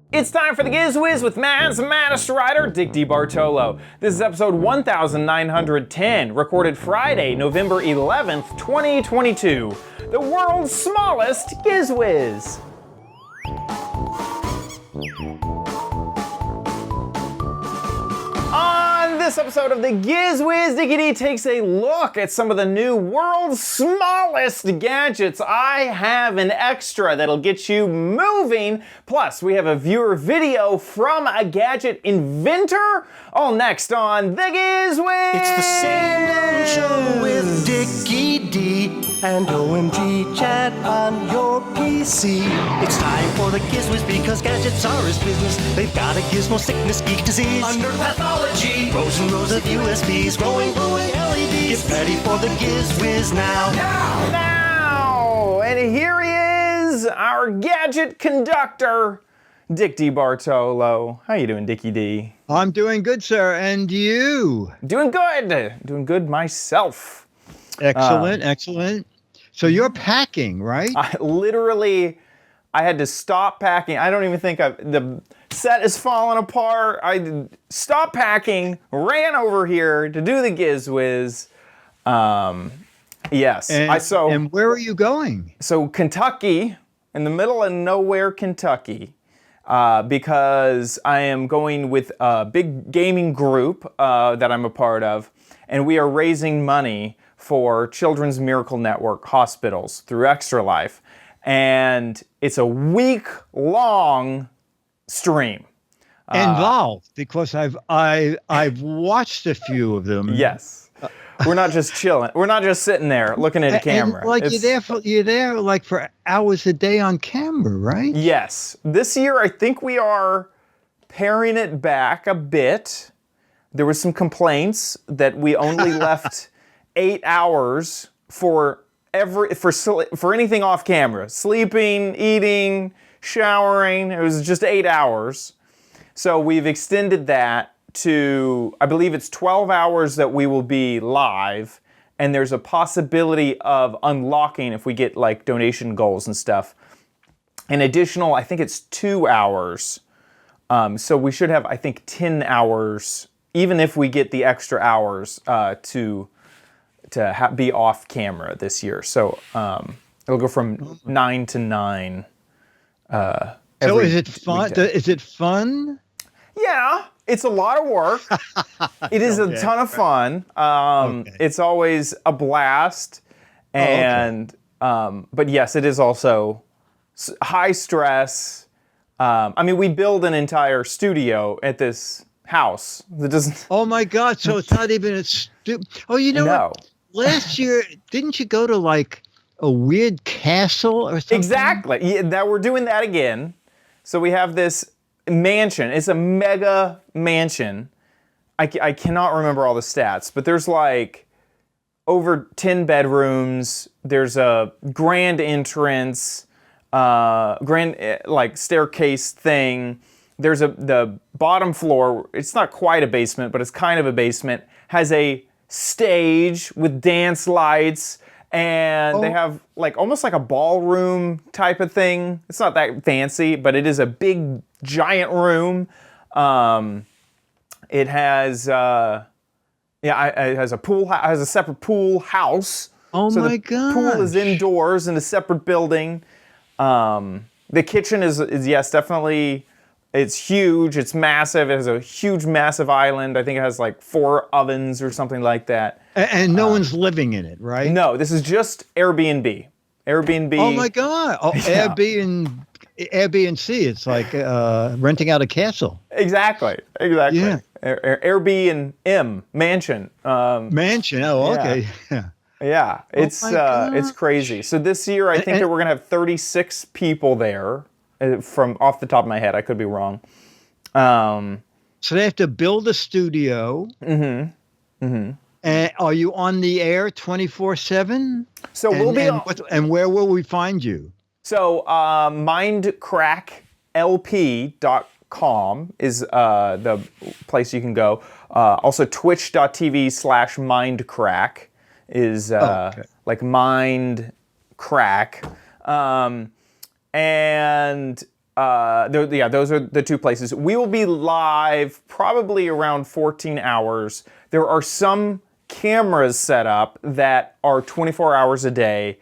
It's time for the Giz Wiz with man's maddest writer, Dick DeBartolo. This is episode 1910, recorded Friday, November 11th, 2022. The world's smallest Giz Wiz. On this episode of the Giz Wiz, Dickie D takes a look at some of the new world's smallest gadgets. I have an extra that'll get you moving. Plus, we have a viewer video from a gadget inventor. All next on the Giz Wiz. It's the same damn show with Dickie D and OMG chat on your PC. It's time for the Giz Wiz because gadgets are his business. They've got a gizmo sickness, geek disease, under pathology, rows and rows of USBs, glowing LEDs. Get ready for the Giz Wiz now. Now! And here he is, our gadget conductor, Dick DeBartolo. How you doing, Dickie D? I'm doing good, sir. And you? Doing good. Doing good myself. Excellent, excellent. So you're packing, right? I had to stop packing. I don't even think the set is falling apart. I stopped packing, ran over here to do the Giz Wiz. Yes. And where are you going? So Kentucky, in the middle of nowhere, Kentucky, because I am going with a big gaming group that I'm a part of, and we are raising money for Children's Miracle Network hospitals through Extra Life. And it's a week-long stream. Involved, because I've watched a few of them. Yes. We're not just chilling. We're not just sitting there looking at a camera. And like you're there like for hours a day on camera, right? Yes. This year, I think we are paring it back a bit. There were some complaints that we only left 8 hours for anything off camera. Sleeping, eating, showering. It was just 8 hours. So we've extended that to, I believe it's 12 hours that we will be live. And there's a possibility of unlocking if we get like donation goals and stuff. An additional, I think it's 2 hours. So we should have, I think, 10 hours, even if we get the extra hours to be off camera this year. So it'll go from 9 to 9. So is it fun? Is it fun? Yeah, it's a lot of work. It is a ton of fun. It's always a blast. And but yes, it is also high stress. I mean, we build an entire studio at this house that doesn't. Oh my God! So it's not even Oh, you know what? Last year, didn't you go to like a weird castle or something? Exactly. Yeah, we're doing that again. So we have this mansion. It's a mega mansion. I cannot remember all the stats, but there's like over 10 bedrooms. There's a grand entrance, grand like staircase thing. There's the bottom floor. It's not quite a basement, but it's kind of a basement. Has a stage with dance lights, and they have like almost like a ballroom type of thing. It's not that fancy, but it is a big giant room. It has it has a pool. Has a separate pool house. Oh so my God! The pool is indoors in a separate building. The kitchen is yes, definitely. It's huge. It's massive. It has a huge, massive island. I think it has like 4 ovens or something like that. And no one's living in it, right? No, this is just Airbnb. Airbnb. Oh my God! Oh, yeah. Airbnb. It's like renting out a castle. Exactly. Yeah. Airbnb mansion. Mansion. Oh, okay. Yeah. Yeah. It's crazy. So this year, I think that we're gonna have 36 people there. From off the top of my head, I could be wrong. So they have to build a studio. Mm-hmm. Mm-hmm. And are you on the air 24/7? So we'll be. And where will we find you? So mindcracklp.com is the place you can go. Also twitch.tv/mindcrack is like mind crack. And those are the two places. We will be live probably around 14 hours. There are some cameras set up that are 24 hours a day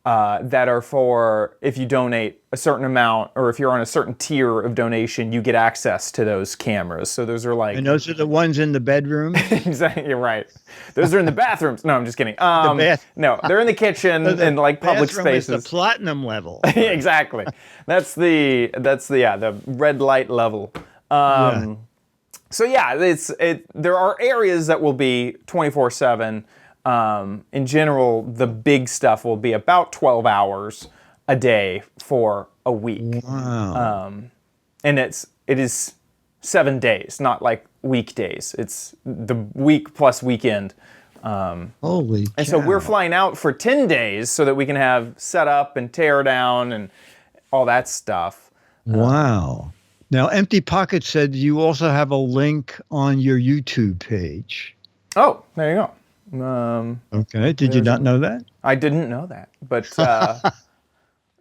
that are for if you donate a certain amount or if you're on a certain tier of donation, you get access to those cameras. So those are like... And those are the ones in the bedroom? Exactly, you're right. Those are in the bathrooms. No, I'm just kidding. No, they're in the kitchen and like public spaces. Is the platinum level. Exactly. That's the red light level. So yeah, there are areas that will be 24/7. In general, the big stuff will be about 12 hours a day for a week. Wow. And it is 7 days, not like weekdays. It's the week plus weekend. Holy cow. And so we're flying out for 10 days so that we can have set up and tear down and all that stuff. Wow. Now, Empty Pocket said you also have a link on your YouTube page. Oh, there you go. Okay. Did you not know that? I didn't know that, but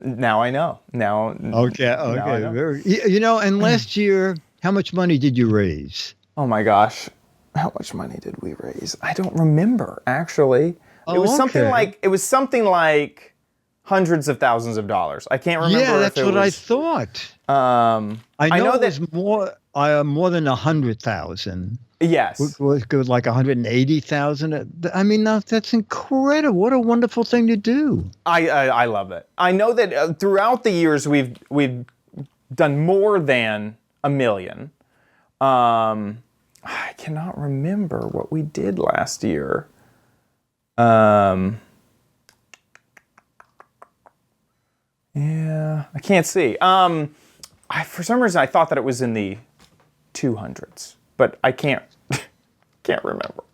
now I know. Now, Okay. now I know. You know, and last year, how much money did you raise? Oh my gosh, how much money did we raise? I don't remember actually. It was something like hundreds of thousands of dollars. I can't remember. Yeah, that's if it what was, I thought. I know it that was more than 100,000. yes. Was good, like 180,000. I mean, that's incredible. What a wonderful thing to do. I love it. I know that throughout the years we've done more than $1 million. I cannot remember what we did last year. Yeah, I can't see. For some reason, I thought that it was in the 200s, but I can't remember.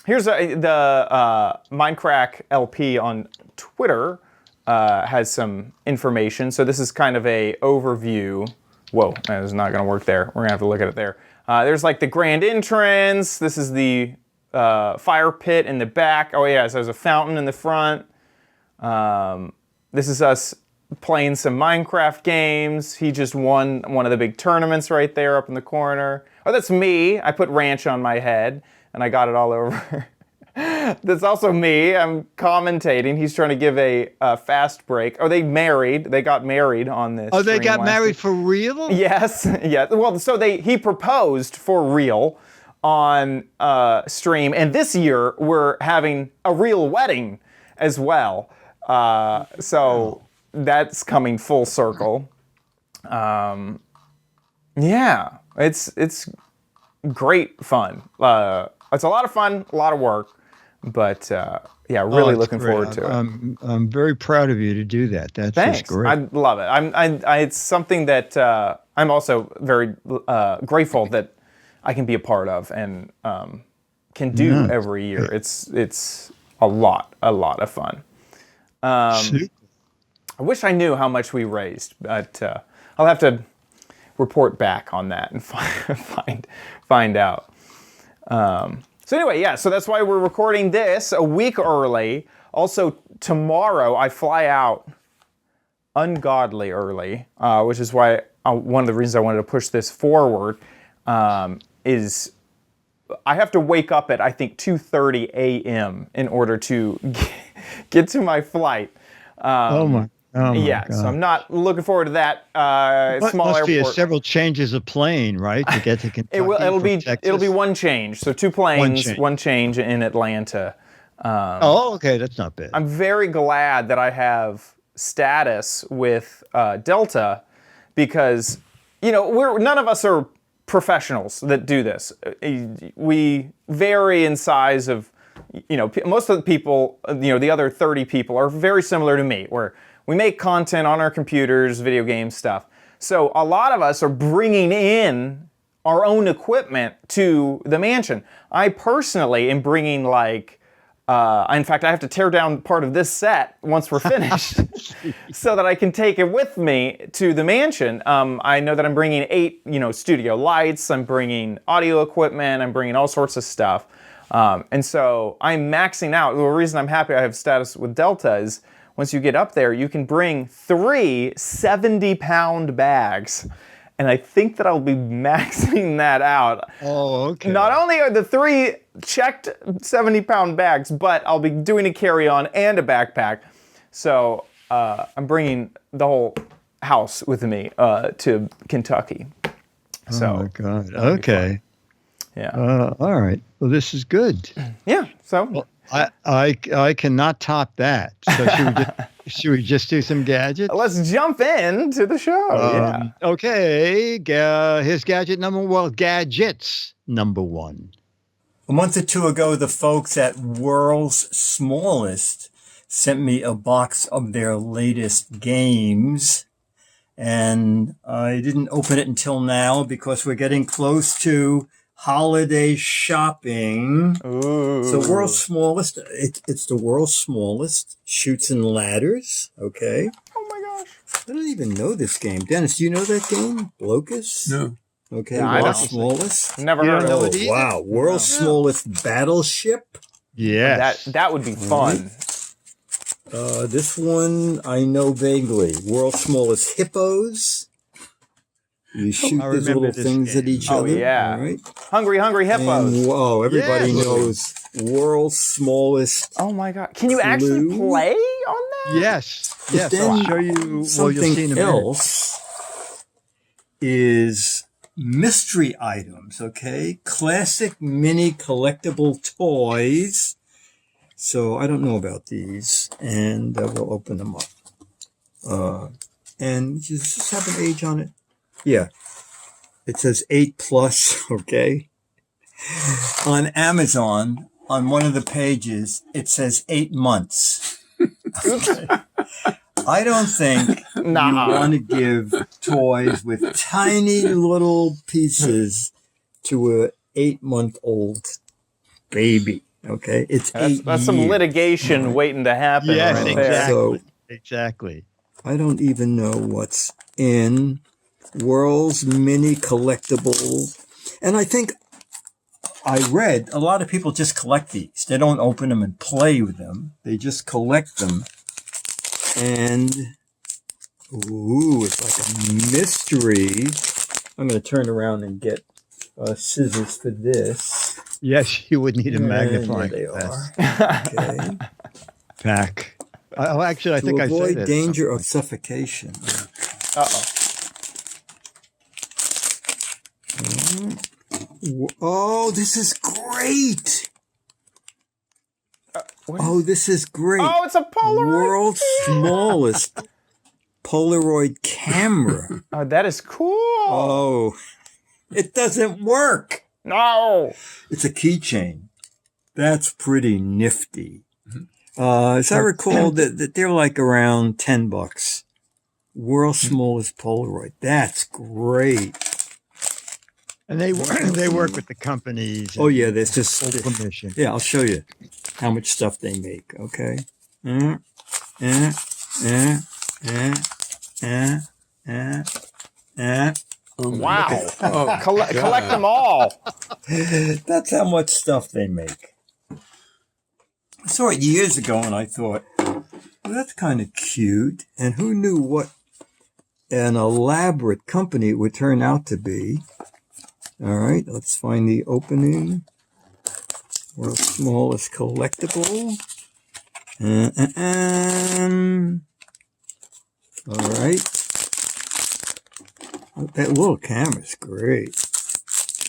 Here's the Minecraft LP on Twitter has some information. So this is kind of a overview. Whoa, that is not going to work there. We're going to have to look at it there. There's like the grand entrance. This is the fire pit in the back. Oh yeah, so there's a fountain in the front. This is us playing some Minecraft games. He just won one of the big tournaments right there up in the corner. Oh, that's me. I put ranch on my head and I got it all over. That's also me. I'm commentating. He's trying to give a fast break. Oh, they got married on this. Oh, they got married for real? Yes. Yeah. Well, so he proposed for real on stream. And this year we're having a real wedding as well. So that's coming full circle. Yeah, it's great fun. It's a lot of fun, a lot of work, but yeah, really looking forward to it. I'm very proud of you to do that. That's Thanks. just great. I love it. It's something that I'm also very grateful that I can be a part of and can do every year. It's a lot of fun. I wish I knew how much we raised, but I'll have to report back on that and find out. So anyway, yeah, so that's why we're recording this a week early. Also, tomorrow I fly out ungodly early, which is why one of the reasons I wanted to push this forward is I have to wake up at, I think, 2:30 a.m. in order to get to my flight. Oh my God. So I'm not looking forward to that. Small must be airport. several changes of plane, right, to get to Kentucky. It'll be one change. So 2 planes, one change in Atlanta. Okay, that's not bad. I'm very glad that I have status with Delta because none of us are professionals that do this. We vary in size of. Most of the people, the other 30 people are very similar to me, where we make content on our computers, video game stuff. So a lot of us are bringing in our own equipment to the mansion. I personally am bringing in fact, I have to tear down part of this set once we're finished so that I can take it with me to the mansion. I know that I'm bringing 8, studio lights. I'm bringing audio equipment. I'm bringing all sorts of stuff. And so I'm maxing out. The reason I'm happy I have status with Delta is once you get up there, you can bring 3 70-pound bags. And I think that I'll be maxing that out. Oh, okay. Not only are the 3 checked 70-pound bags, but I'll be doing a carry-on and a backpack. So I'm bringing the whole house with me to Kentucky. So, oh my God. Okay. Yeah. All right. Well, this is good. Yeah. So Well, I cannot top that. So should we just do some gadgets? let's jump into the show. Yeah. Okay. Here's gadget number one. Well, gadgets number one. A month or two ago, the folks at World's Smallest sent me a box of their latest games. And I didn't open it until now because we're getting close to holiday shopping. Ooh. So World's Smallest, it's the World's Smallest Shoots and Ladders. Okay. Oh my gosh. I don't even know this game. Dennis, do you know that game? Locus? No. Okay, No, I World's don't. Smallest. Never You heard don't of know it. it either? Wow, World's Smallest Battleship. Yes. That would be fun. This one I know vaguely. World's Smallest Hippos. You shoot I these remember little this things at game. each Oh, other. yeah. All right. Hungry Hippos. And whoa, everybody Yes. knows World's Smallest. Oh my god. Can you actually Clue? play on that? Yes. But Yes. I'll then show you. Well, you'll see Something in a minute. else is mystery items, okay? Classic mini collectible toys. So I don't know about these, and we'll open them up. And does this have an age on it? Yeah. It says 8+, okay? On Amazon, on one of the pages, it says 8 months. Okay. I don't think Nah. you want to give toys with tiny little pieces to a 8-month-old baby. Okay, it's That's some years. litigation waiting to happen Yes, right exactly. there. So Exactly. I don't even know what's in World's Mini Collectible, and I think I read a lot of people just collect these. They don't open them and play with them. They just collect them. And, ooh, it's like a mystery. I'm going to turn around and get scissors for this. Yes, you would need a magnifying There they glass. are. Okay. Pack. Oh, actually, I think To I said avoid it. danger of suffocation. Uh-oh. Oh, this is great. What Oh, this is great. Oh, it's a Polaroid. World's smallest Polaroid camera. Oh, that is cool. Oh, it doesn't work. No. It's a keychain. That's pretty nifty. As I recall, that they're like around $10. World's smallest Polaroid. That's great. And they work with the companies. Oh yeah, there's just Full permission. yeah. I'll show you how much stuff they make. Okay. Uh, uh, uh, uh, uh, uh. Wow. Collect them all. That's how much stuff they make. I saw it years ago and I thought, well, that's kind of cute. And who knew what an elaborate company it would turn out to be. All right, let's find the opening. World's smallest collectible. All right. Oh, that little camera's great.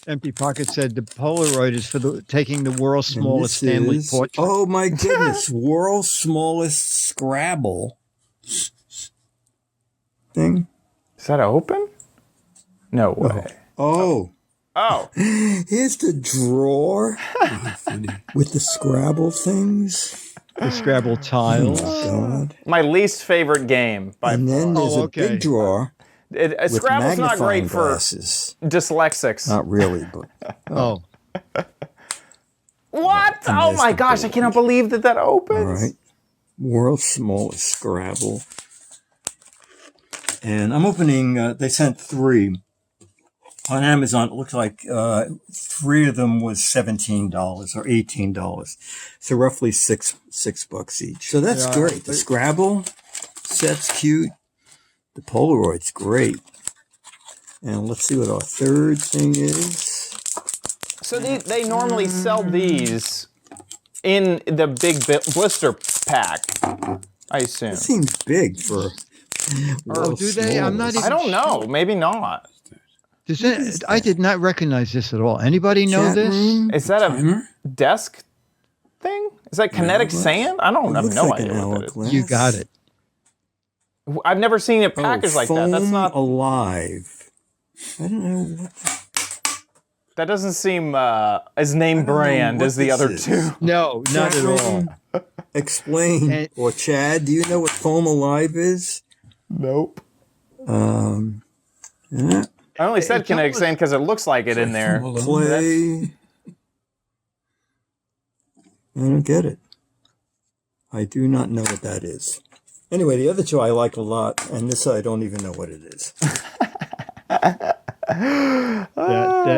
Empty Pocket said the Polaroid is for taking the world's And smallest this family is- portrait. Oh my goodness, world's smallest Scrabble thing. Is that open? No way. Oh, Oh. here's the drawer with the Scrabble things. The Scrabble Oh tiles. my God. My least favorite game by And then there's Oh, a okay. big drawer with Scrabble's not magnifying great for glasses. dyslexics. Not really, but Oh, What? And Oh there's my the gosh, I board. cannot believe that opens. all right. World's smallest Scrabble. And I'm opening, they sent 3. On Amazon, it looked like 3 of them was $17 or $18. So roughly $6 each. So that's great. The Scrabble set's cute. The Polaroid's great. And let's see what our third thing is. So they normally sell these in the big blister pack, I assume. It seems big for. Oh, do they? I'm not even. I don't know. Maybe not. I did not recognize this at all. Anybody know this? Is that a desk thing? Is that kinetic sand? I don't have no idea what that is. You got it. I've never seen it packaged like that. That's not alive. I don't know what. That doesn't seem as name brand as the other two. No, not at all. Explain. Or Chad, do you know what Foam Alive is? Nope. Yeah. I only said kinetic sand because it looks like it in there. Clay. I don't get it. I do not know what that is. Anyway, the other two I like a lot, and this I don't even know what it is.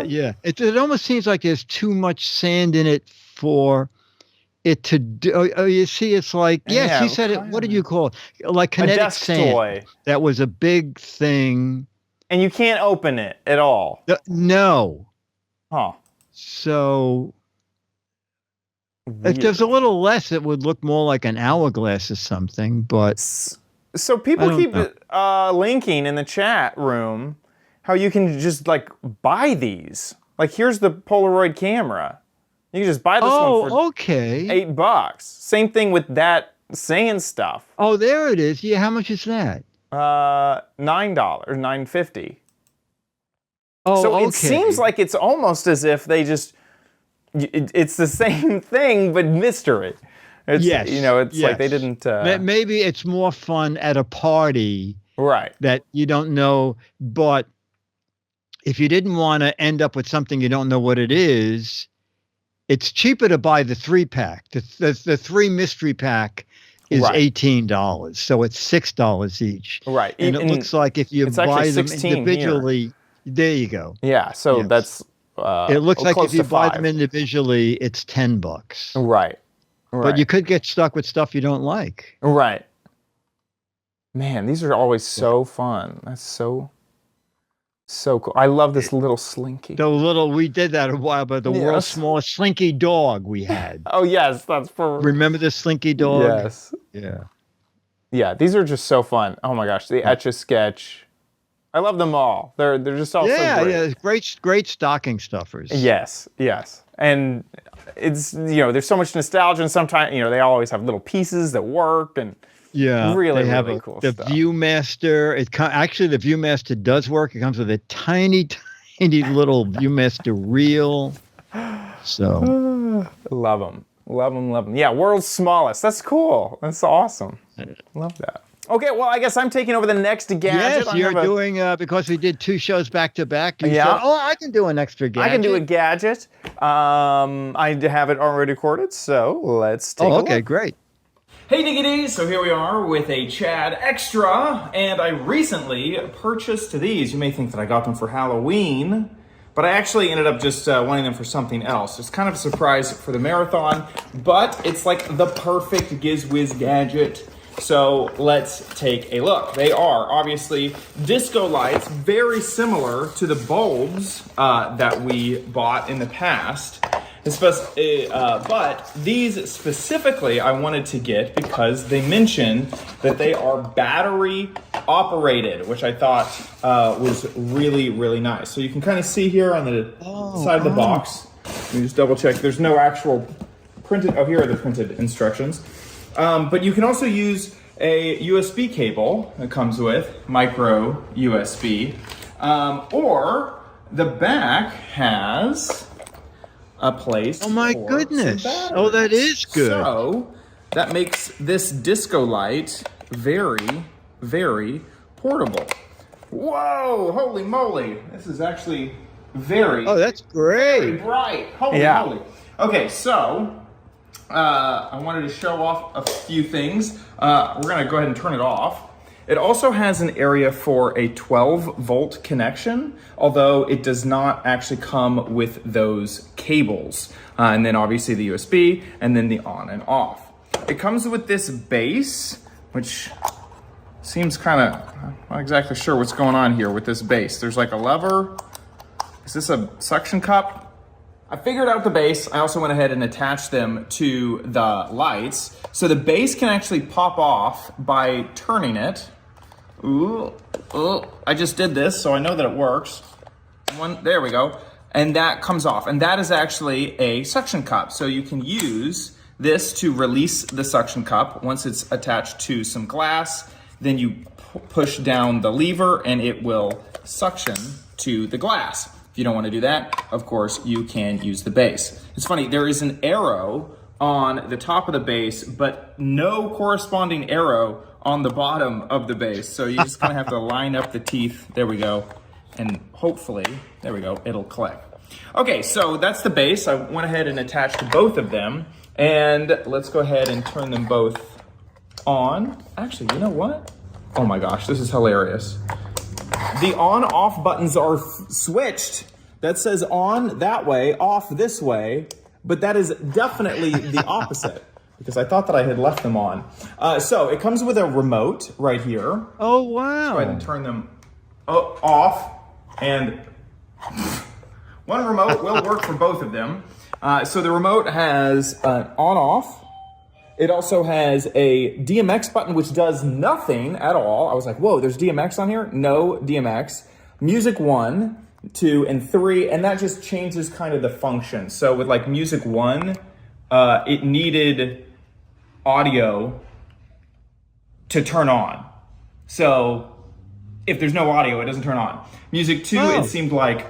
Yeah. It almost seems like there's too much sand in it for it to do. Oh, you see, it's like, yes, you said it. What did you call it? Like kinetic a desk sand. Toy. That was a big thing. And you can't open it at all. No. Huh. So if there's a little less, it would look more like an hourglass or something. But so people keep linking in the chat room how you can just like buy these. Like here's the Polaroid camera. You can just buy this one for $8. Same thing with that sand stuff. Oh, there it is. Yeah, how much is that? $9, $9.50. Oh, so it seems like it's almost as if they just it's the same thing but mystery. It's, it's like they didn't maybe it's more fun at a party, right, that you don't know. But if you didn't want to end up with something you don't know what it is, it's cheaper to buy the 3-pack. The 3 mystery pack is $18, so it's $6 each. Right, and it looks like if you buy them individually, there you go. Yeah, so that's. It looks like if you buy them individually, it's $10. Right. But you could get stuck with stuff you don't like. Right. Man, these are always so fun. That's so cool. I love this little slinky. We did that a while, but the world's smallest slinky dog we had. Oh, yes. That's for. Remember the slinky dog? Yes. Yeah. Yeah, these are just so fun. Oh my gosh, the Etch-a-Sketch. I love them all. They're just all so great. Yeah, great stocking stuffers. Yes. And it's, there's so much nostalgia, and sometimes, they always have little pieces that work, and really cool the stuff. Viewmaster. Actually, the Viewmaster does work. It comes with a tiny little Viewmaster reel. So. Love them. Yeah, world's smallest. That's cool. That's awesome. Love that. Okay, well, I guess I'm taking over the next gadget. Yes, you're doing, because we did 2 shows back to back. You said, I can do an extra gadget. I can do a gadget. I have it already recorded, so let's take a look. Okay, great. Hey, Diggities. So here we are with a Chad Extra, and I recently purchased these. You may think that I got them for Halloween, but I actually ended up just wanting them for something else. It's kind of a surprise for the marathon, but it's like the perfect Giz Wiz gadget. So let's take a look. They are obviously disco lights, very similar to the bulbs that we bought in the past. But these specifically I wanted to get because they mention that they are battery operated, which I thought was really, really nice. So you can kind of see here on the side of the box. Let me just double check. There's no actual printed, here are the printed instructions. But you can also use a USB cable that comes with, micro USB, or the back has a place. Oh my goodness! Oh, that is good. So that makes this disco light very, very portable. Whoa! Holy moly! This is actually very. Oh, that's great! Very bright. Holy moly! Okay, so. I wanted to show off a few things. We're going to go ahead and turn it off. It also has an area for a 12-volt connection, although it does not actually come with those cables. And then obviously the USB, and then the on and off. It comes with this base, which seems kind of, not exactly sure what's going on here with this base. There's like a lever. Is this a suction cup? I figured out the base. I also went ahead and attached them to the lights. So the base can actually pop off by turning it. Ooh, I just did this, so I know that it works. There we go. And that comes off. And that is actually a suction cup. So you can use this to release the suction cup once it's attached to some glass. Then you push down the lever and it will suction to the glass. If you don't want to do that, of course, you can use the base. It's funny, there is an arrow on the top of the base, but no corresponding arrow on the bottom of the base. So you just kind of have to line up the teeth. There we go. And hopefully, there we go, it'll click. Okay, so that's the base. I went ahead and attached both of them. And let's go ahead and turn them both on. Actually, you know what? Oh my gosh, this is hilarious. The on-off buttons are switched. That says on that way, off this way, but that is definitely the opposite because I thought that I had left them on. So it comes with a remote right here. Oh, wow. Go ahead and turn them off, and one remote will work for both of them. So the remote has an on-off. It also has a DMX button, which does nothing at all. I was like, whoa, there's DMX on here? No DMX. Music 1, 2, and 3, and that just changes kind of the function. So with like Music 1, it needed audio to turn on. So if there's no audio, it doesn't turn on. Music 2, It seemed like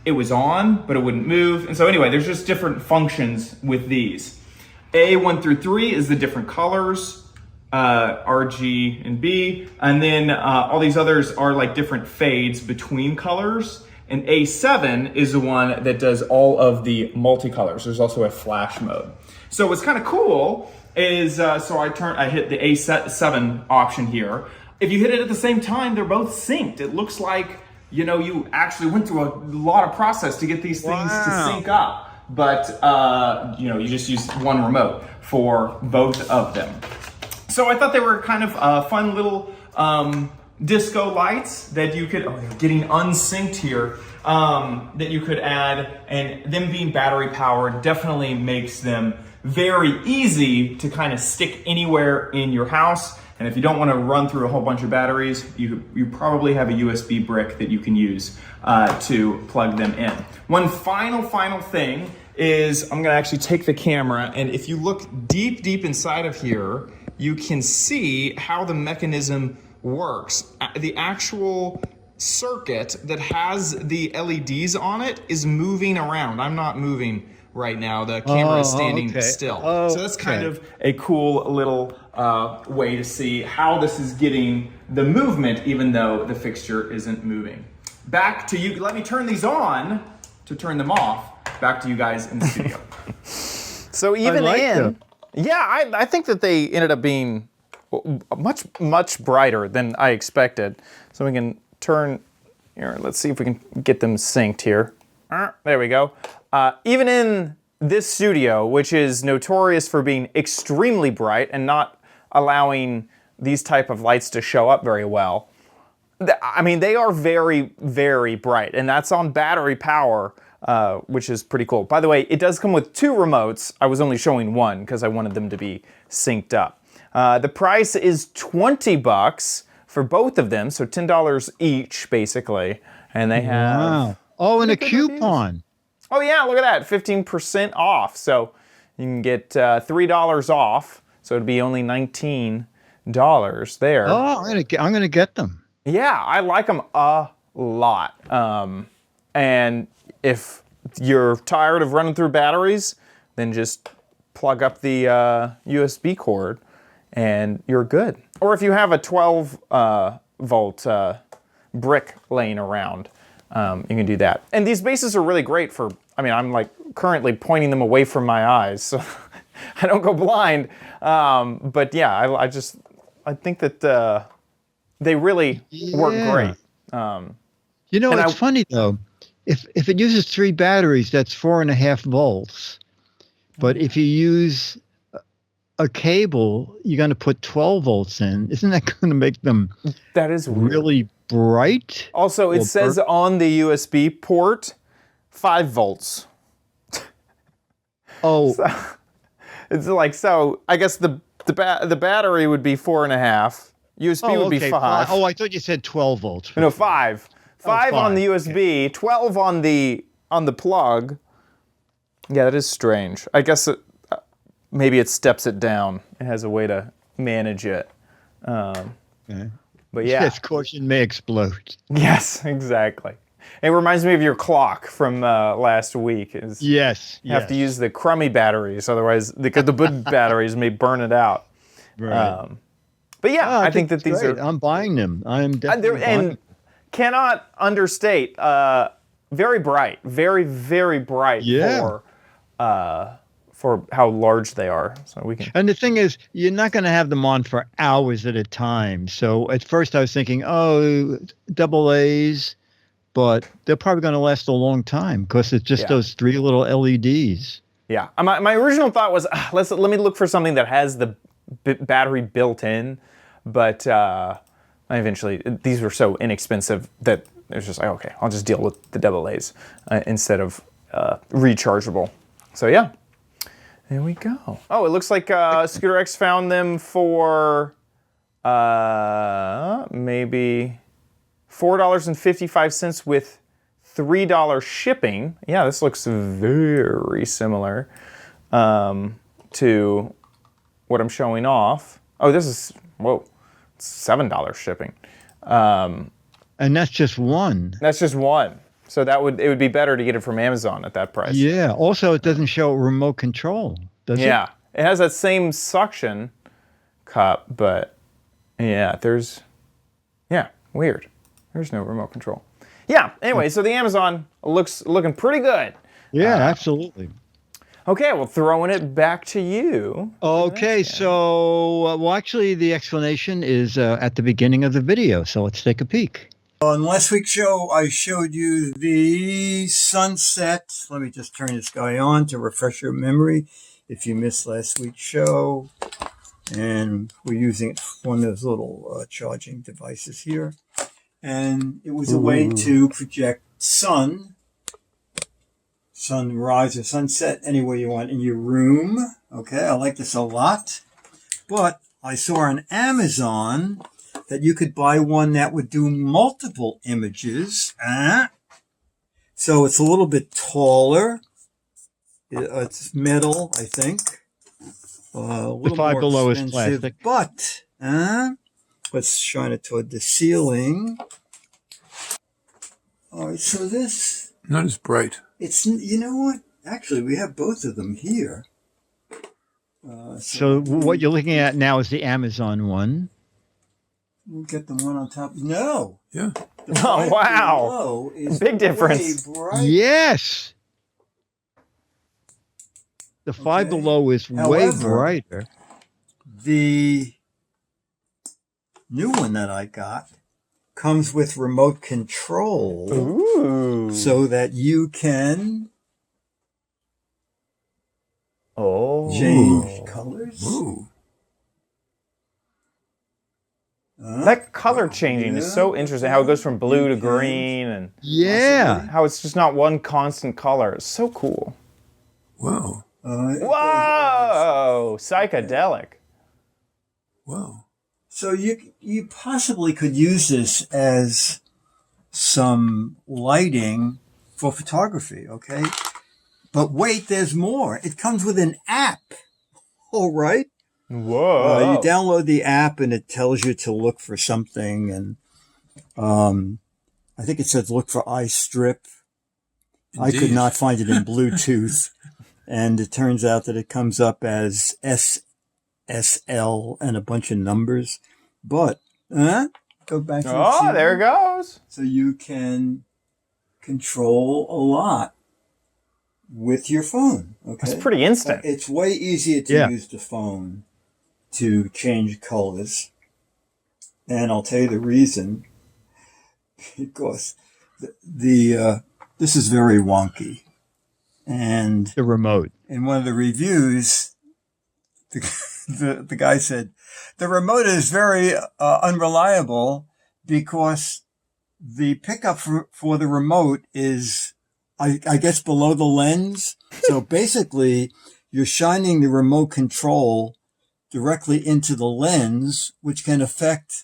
it was on, but it wouldn't move. And so anyway, there's just different functions with these. A1 through 3 is the different colors, R, G, and B. And then all these others are like different fades between colors. And A7 is the one that does all of the multicolors. There's also a flash mode. So what's kind of cool is, so I hit the A7 option here. If you hit it at the same time, they're both synced. It looks like, you know, you actually went through a lot of process to get these things to sync up. But, you know, you just use one remote for both of them. So I thought they were kind of fun little disco lights that you could, they're getting unsynced here, that you could add. And them being battery powered definitely makes them very easy to kind of stick anywhere in your house. And if you don't want to run through a whole bunch of batteries, you probably have a USB brick that you can use to plug them in. One final thing is I'm going to actually take the camera, and if you look deep inside of here, you can see how the mechanism works. The actual circuit that has the LEDs on it is moving around. I'm not moving right now. The camera is standing still. So that's kind of a cool little way to see how this is getting the movement even though the fixture isn't moving. Back to you. Let me turn these on to turn them off. Back to you guys in the studio. So even I think that they ended up being much brighter than I expected. So we can turn here. Let's see if we can get them synced here. There we go. Even in this studio, which is notorious for being extremely bright and not allowing these type of lights to show up very well, I mean, they are very, very bright, and that's on battery power, which is pretty cool. By the way, it does come with two remotes. I was only showing one because I wanted them to be synced up. The price is $20 for both of them, so $10 each, basically. And they have... Oh, and a coupon. Oh, yeah, look at that, 15% off. So you can get $3 off, so it'd be only $19 there. Oh, I'm gonna get them. Yeah, I like them a lot. And if you're tired of running through batteries, then just plug up the USB cord and you're good. Or if you have a 12 volt brick laying around, you can do that. And these bases are really great for, I mean, I'm like currently pointing them away from my eyes, so I don't go blind. But yeah, I think that they really work Yeah. great. You know, And it's I- funny though. If it uses 3 batteries, that's 4.5 volts. But if you use a cable, you're going to put 12 volts in. Isn't that going to make them That is weird. really bright? Also, it Well, says on the USB port, 5 volts. Oh, It's like, so I guess the battery would be 4.5. USB would be okay. 5. Oh, I thought you said 12 volts. No, 5. 5 on the 5, USB, 12 on the plug. Yeah, that is strange. I guess maybe it steps it down. It has a way to manage it. Okay. But yeah. Yes, caution may explode. Yes, exactly. It reminds me of your clock from last week. Yes. You have to use the crummy batteries, otherwise the good batteries may burn it out. Right. But yeah, I think that it's these great. are I'm buying them. I am definitely buying and them. cannot understate. Very bright, very very bright Yeah. for how large they are. So we can. And the thing is, you're not going to have them on for hours at a time. So at first I was thinking, oh, double A's, but they're probably going to last a long time because it's just Yeah. those 3 little LEDs. Yeah, my original thought was let me look for something that has the battery built in, but I eventually these were so inexpensive that it was just like, okay, I'll just deal with the double A's instead of rechargeable. So yeah, there we go. Oh, it looks like Scooter X found them for maybe $4.55 with $3 shipping. Yeah, this looks very similar to what I'm showing off. Oh, this is, whoa, $7 shipping. And that's just one. That's just one. So it would be better to get it from Amazon at that price. Yeah. Also, it doesn't show remote control, does it? Yeah. It has that same suction cup, but yeah, weird. There's no remote control. Yeah, anyway, so the Amazon looking pretty good. Yeah, absolutely. Okay, well, throwing it back to you. Okay, so well, actually, the explanation is at the beginning of the video. So let's take a peek. On last week's show, I showed you the sunset. Let me just turn this guy on to refresh your memory if you missed last week's show. And we're using one of those little charging devices here. And it was a way to project sunrise or sunset anywhere you want in your room. Okay, I like this a lot. But I saw on Amazon that you could buy one that would do multiple images. So it's a little bit taller. It's metal, I think. A little The Five more Below is expensive, plastic. But let's shine it toward the ceiling. All right, so this, Not as bright. it's, you know what? Actually, we have both of them here. So what you're looking at now is the Amazon one. We'll get the one on top. No. Yeah. The Five wow. Below is Big difference. way brighter. Yes. The Five Okay. Below is way However, brighter. The new one that I got comes with remote control Ooh. so that you can change colors. Ooh. That color changing is so interesting. How it goes from blue to Okay. green and Yeah. how it's just not one constant color. It's so cool. Wow. Whoa! Psychedelic. Wow. So you possibly could use this as some lighting for photography, okay? But wait, there's more. It comes with an app. All right. Whoa. You download the app and it tells you to look for something, and I think it says look for eye strip. I could Indeed. not find it in Bluetooth, and it turns out that it comes up as SSL and a bunch of numbers. But go back to the Oh, ceiling. there it goes. So you can control a lot with your phone. Okay, It's pretty instant. It's way easier to Yeah. use the phone to change colors. And I'll tell you the reason. Because this is very wonky. And The remote. in one of the reviews, the guy said, the remote is very unreliable because the pickup for the remote is, I guess, below the lens. So basically, you're shining the remote control directly into the lens, which can affect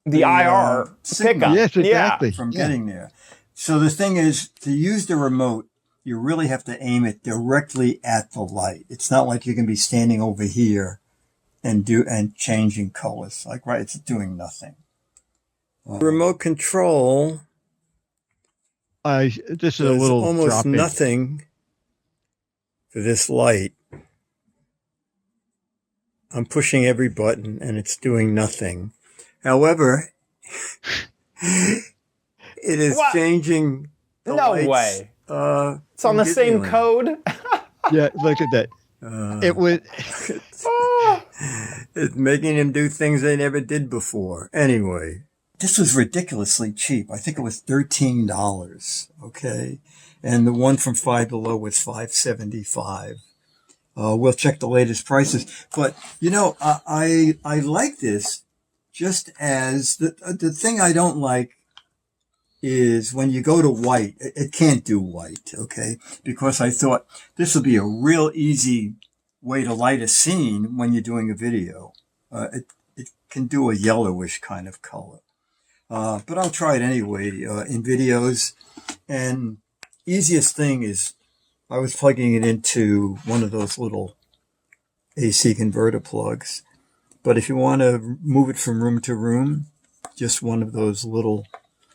The IR signal pickup. Yes, exactly. from getting there. So the thing is, to use the remote, you really have to aim it directly at the light. It's not like you can be standing over here and changing colors. Like, right, it's doing nothing. Remote control, This is a there's little almost drop-in. nothing for this light. I'm pushing every button and it's doing nothing. However, it is What? changing the No lights, way. It's on from the same Disneyland. code. Yeah, look at that. It was. It's making them do things they never did before. Anyway, this was ridiculously cheap. I think it was $13. Okay. And the one from Five Below was $5.75. We'll check the latest prices. But, I like this just as the thing I don't like is when you go to white, it can't do white. Okay. Because I thought this would be a real easy way to light a scene when you're doing a video. It can do a yellowish kind of color. But I'll try it anyway in videos. And easiest thing is I was plugging it into one of those little AC converter plugs. But if you want to move it from room to room, just one of those little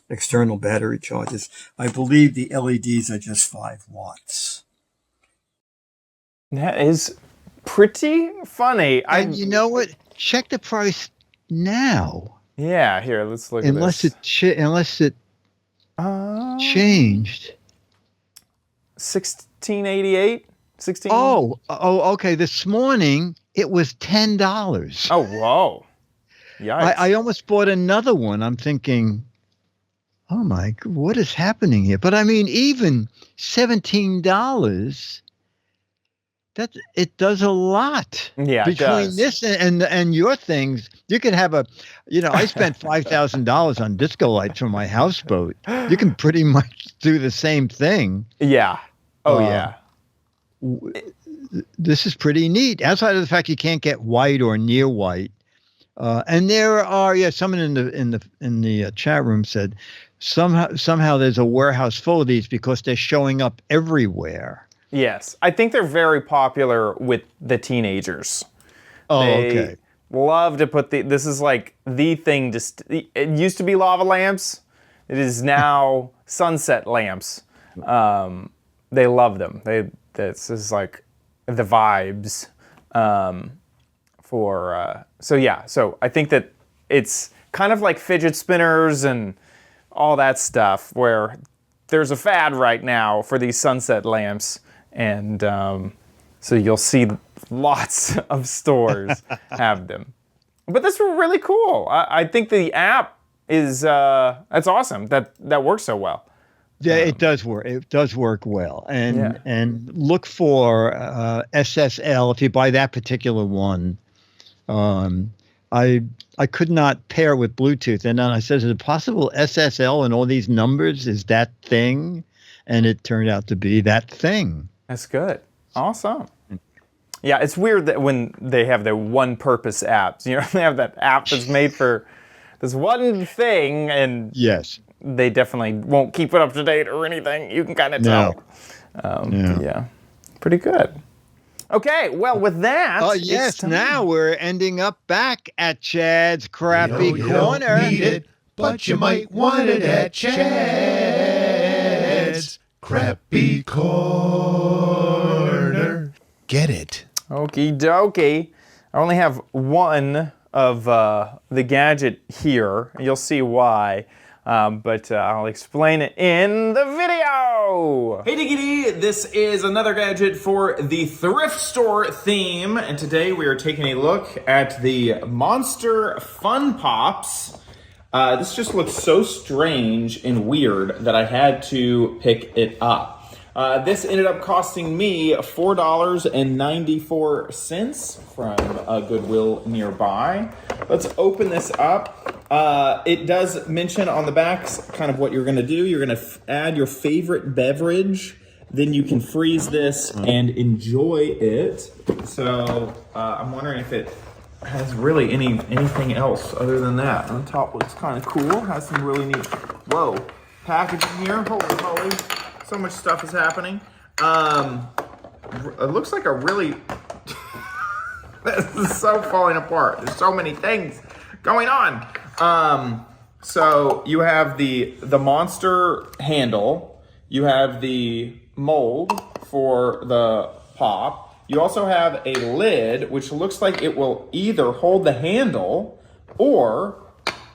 external battery chargers. I believe the LEDs are just 5 watts. That is pretty funny. And you know what? Check the price now. Yeah, here, let's look Unless at it this. unless it changed. 1688? 16? Oh, okay. This morning it was $10. Oh, whoa. Yikes. I almost bought another one. I'm thinking, oh my, what is happening here? But I mean, even $17, it does a lot. Yeah, it Between does. this and your things, you could have I spent $5,000 on disco lights for my houseboat. You can pretty much do the same thing. Yeah. Oh, Uh, yeah. This is pretty neat. Outside of the fact you can't get white or near white, and there are someone in the chat room said somehow there's a warehouse full of these because they're showing up everywhere. Yes. I think they're very popular with the teenagers. Oh, They okay. love to put this is like the thing it used to be lava lamps. It is now sunset lamps. They love them. This is like the vibes so I think that it's kind of like fidget spinners and all that stuff where there's a fad right now for these sunset lamps, and so you'll see lots of stores have them. But this was really cool. I think the app is that's awesome. That works so well. Yeah, it does work. It does work well, and Yeah. and look for SSL if you buy that particular one. I could not pair with Bluetooth, and then I said, "Is it possible SSL and all these numbers is that thing?" And it turned out to be that thing. That's good. Awesome. Yeah, it's weird that when they have their one-purpose apps, they have that app that's made for this one thing, and Yes. they definitely won't keep it up to date or anything. You can kind of tell. No. Yeah, pretty good. Okay, well, with that, Oh it's yes. time- Now we're ending up back at Chad's Crappy You Corner. don't need it, but you might want it at Chad's Crappy Corner. Get it? Okie dokie. I only have one of the gadget here. You'll see why. but I'll explain it in the video. Hey Diggity, this is another gadget for the thrift store theme, and today we are taking a look at the Monster Fun Pops. This just looks so strange and weird that I had to pick it up. This ended up costing me $4.94 from a Goodwill nearby. Let's open this up. It does mention on the back kind of what you're going to do. You're going to add your favorite beverage. Then you can freeze this and enjoy it. So I'm wondering if it has really anything else other than that. On top looks kind of cool. Has some really neat, packaging here. Holy moly. So much stuff is happening. It looks like a really... This is so falling apart. There's so many things going on. So you have the monster handle. You have the mold for the pop. You also have a lid, which looks like it will either hold the handle or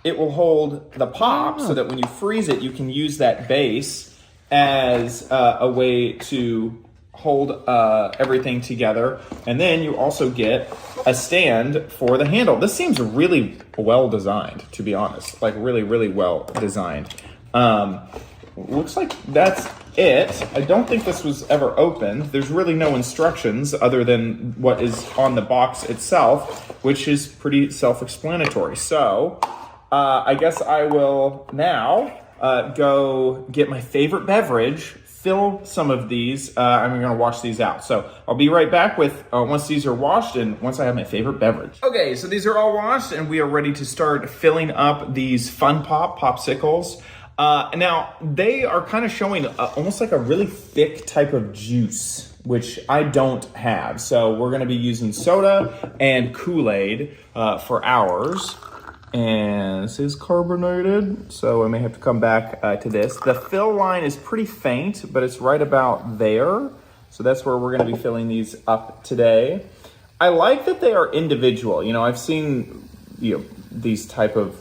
it will hold the pop so that when you freeze it, you can use that base as a way to hold everything together. And then you also get a stand for the handle. This seems really well designed, to be honest. Like really, really well designed. Looks like that's it. I don't think this was ever opened. There's really no instructions other than what is on the box itself, which is pretty self-explanatory. So I guess I will now go get my favorite beverage, fill some of these, and we're gonna wash these out. So I'll be right back with once these are washed and once I have my favorite beverage. Okay, so these are all washed and we are ready to start filling up these Fun Pop popsicles. Now they are kind of showing almost like a really thick type of juice, which I don't have. So we're gonna be using soda and Kool-Aid for ours. And this is carbonated, so I may have to come back to this. The fill line is pretty faint, but it's right about there. So that's where we're gonna be filling these up today. I like that they are individual. You know, I've seen these type of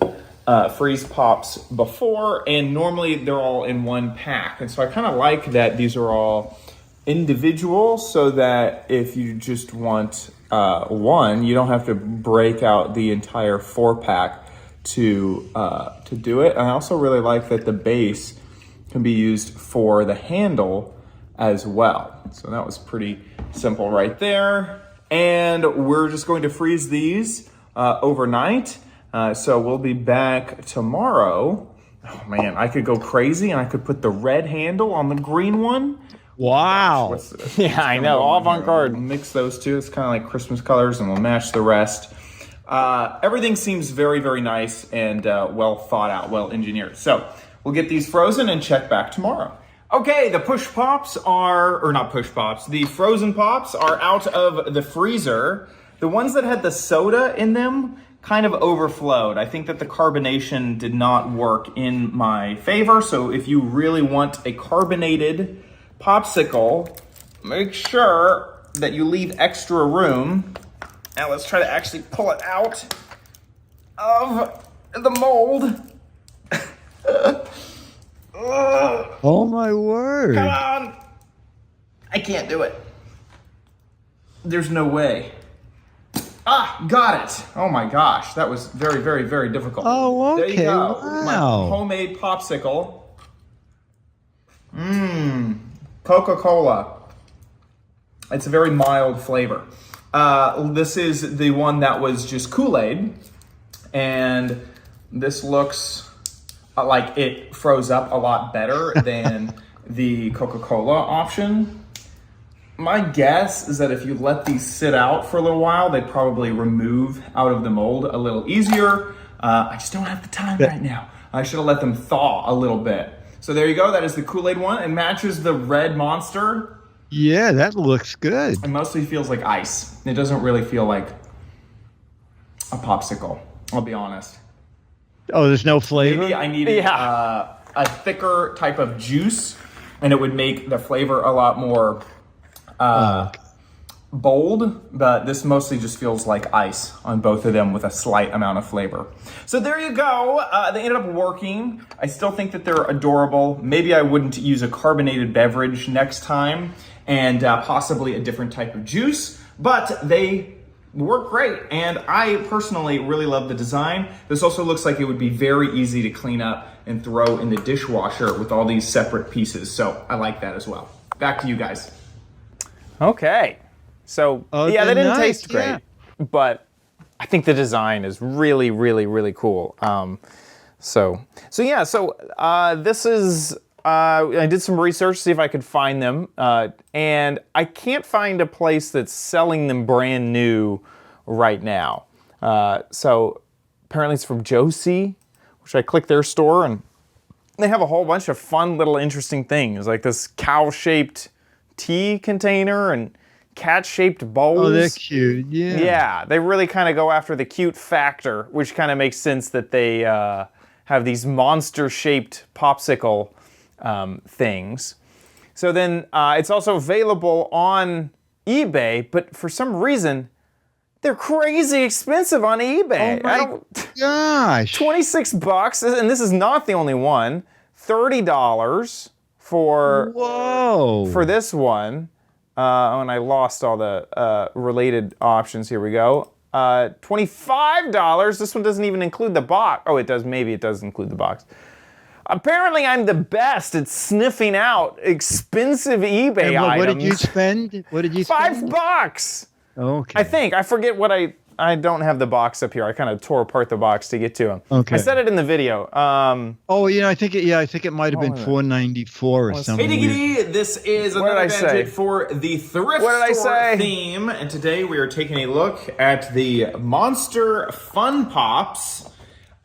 freeze pops before, and normally they're all in one pack. And so I kind of like that these are all individual so that if you just want one, you don't have to break out the entire 4-pack to do it. And I also really like that the base can be used for the handle as well. So that was pretty simple right there. And we're just going to freeze these overnight. So we'll be back tomorrow. Oh man, I could go crazy and I could put the red handle on the green one. Wow. Yeah, I know. All avant-garde. Mix those two. It's kind of like Christmas colors, and we'll match the rest. Everything seems very, very nice and well thought out, well engineered. So we'll get these frozen and check back tomorrow. Okay, the push pops the frozen pops are out of the freezer. The ones that had the soda in them kind of overflowed. I think that the carbonation did not work in my favor. So if you really want a carbonated popsicle, make sure that you leave extra room. Now let's try to actually pull it out of the mold. Oh my word. Come on. I can't do it. There's no way. Got it. Oh my gosh, that was very, very, very difficult. Oh, okay. There you go. Wow. My homemade popsicle. Coca-Cola. It's a very mild flavor. This is the one that was just Kool-Aid. And this looks like it froze up a lot better than the Coca-Cola option. My guess is that if you let these sit out for a little while, they probably remove out of the mold a little easier. I just don't have the time right now. I should have let them thaw a little bit. So there you go. That is the Kool-Aid one. It matches the red Monster. Yeah, that looks good. It mostly feels like ice. It doesn't really feel like a popsicle, I'll be honest. Oh, there's no flavor? Maybe I needed a thicker type of juice, and it would make the flavor a lot more bold, but this mostly just feels like ice on both of them with a slight amount of flavor. So there you go. They ended up working. I still think that they're adorable. Maybe I wouldn't use a carbonated beverage next time, and possibly a different type of juice, but they work great. And I personally really love the design. This also looks like it would be very easy to clean up and throw in the dishwasher with all these separate pieces. So I like that as well. Back to you guys. Okay. So, yeah, they didn't taste great, but I think the design is really, really, really cool. This is, I did some research to see if I could find them, and I can't find a place that's selling them brand new right now. So apparently it's from Josie, which I clicked their store, and they have a whole bunch of fun little interesting things, like this cow-shaped tea container and cat-shaped bowls. Oh, they're cute. Yeah. Yeah, they really kind of go after the cute factor, which kind of makes sense that they have these monster-shaped popsicle things. So then it's also available on eBay, but for some reason, they're crazy expensive on eBay. Oh my gosh. 26 bucks, and this is not the only one. $30 for this one. And I lost all the related options. Here we go. $25. This one doesn't even include the box. Oh, it does. Maybe it does include the box. Apparently, I'm the best at sniffing out expensive eBay items. What did you spend? What did you spend? $5. Okay. I think. I forget what I don't have the box up here. I kind of tore apart the box to get to them. Okay. I said it in the video. I think it might have been $4.94 or something. Hey Diggity, this is another gadget for the thrift store theme, and today we are taking a look at the Monster Fun Pops.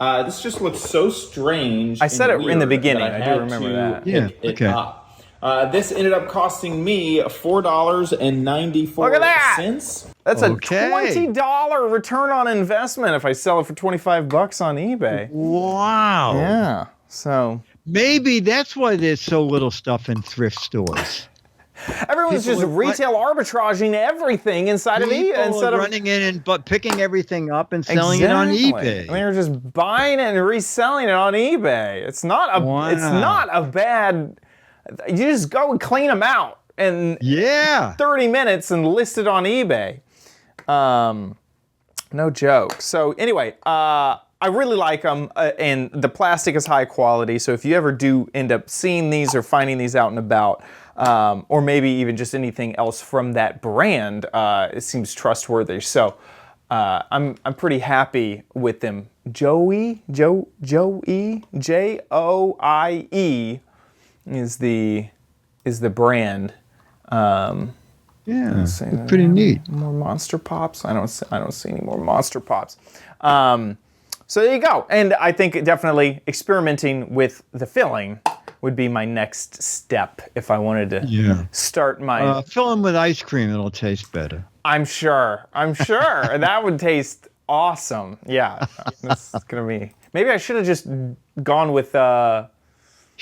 This just looks so strange. I said it in the beginning. I do remember that. Yeah. Okay. This ended up costing me $4.94. Look at that! That's a $20 return on investment if I sell it for 25 bucks on eBay. Wow. Yeah. So maybe that's why there's so little stuff in thrift stores. Everyone's just retail arbitraging everything inside of eBay instead of running in and picking everything up and selling it on eBay. They're just buying it and reselling it on eBay. It's not a bad. You just go and clean them out in 30 minutes and list it on eBay. No joke. So anyway, I really like them, and the plastic is high quality. So if you ever do end up seeing these or finding these out and about, or maybe even just anything else from that brand, it seems trustworthy. So I'm pretty happy with them. Joie, Joie is the brand. It's pretty neat. More Monster Pops. I don't see any more Monster Pops. So there you go. And I think definitely experimenting with the filling would be my next step if I wanted to start my. Fill them with ice cream; it'll taste better. I'm sure. That would taste awesome. Yeah, this is gonna be. Maybe I should have just gone with sherbet.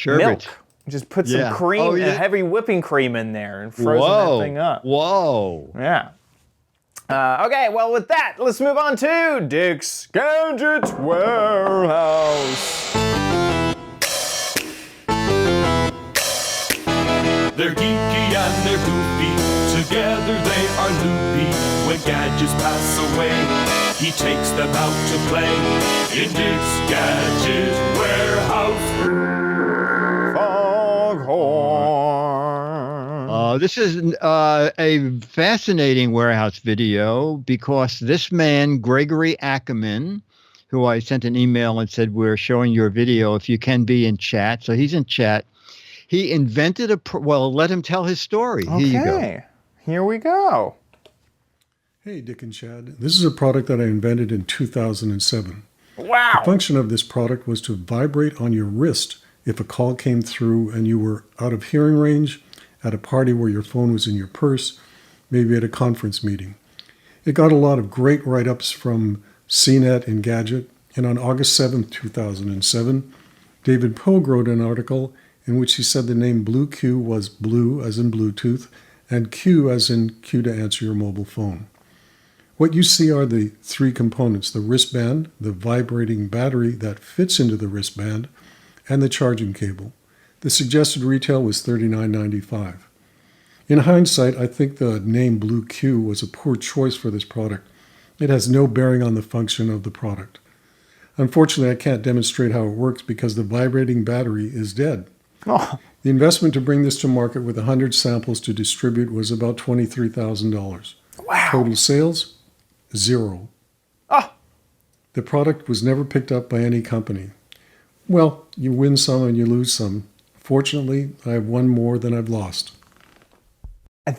Milk. Just put some cream, heavy whipping cream in there and frozen that thing up. Whoa. Yeah. Okay, well, with that, let's move on to Dick's Gadget Warehouse. They're geeky and they're goofy, together they are loopy. When gadgets pass away, he takes them out to play in Dick's Gadget Warehouse. This is a fascinating warehouse video because this man, Gregory Ackerman, who I sent an email and said, we're showing your video if you can be in chat. So he's in chat. He invented let him tell his story. Okay. Here you go. Here we go. Hey, Dick and Chad. This is a product that I invented in 2007. Wow. The function of this product was to vibrate on your wrist if a call came through and you were out of hearing range, at a party where your phone was in your purse, maybe at a conference meeting. It got a lot of great write-ups from CNET and Gadget, and on August 7th, 2007, David Pogue wrote an article in which he said the name BlueQ was blue, as in Bluetooth, and Q as in Q to answer your mobile phone. What you see are the three components: the wristband, the vibrating battery that fits into the wristband, and the charging cable. The suggested retail was $39.95. In hindsight, I think the name Blue Q was a poor choice for this product. It has no bearing on the function of the product. Unfortunately, I can't demonstrate how it works because the vibrating battery is dead. Oh, The investment to bring this to market with 100 samples to distribute was about $23,000. wow. Total sales, 0. Oh, The product was never picked up by any company. Well, you win some and you lose some. Fortunately, I have won more than I've lost.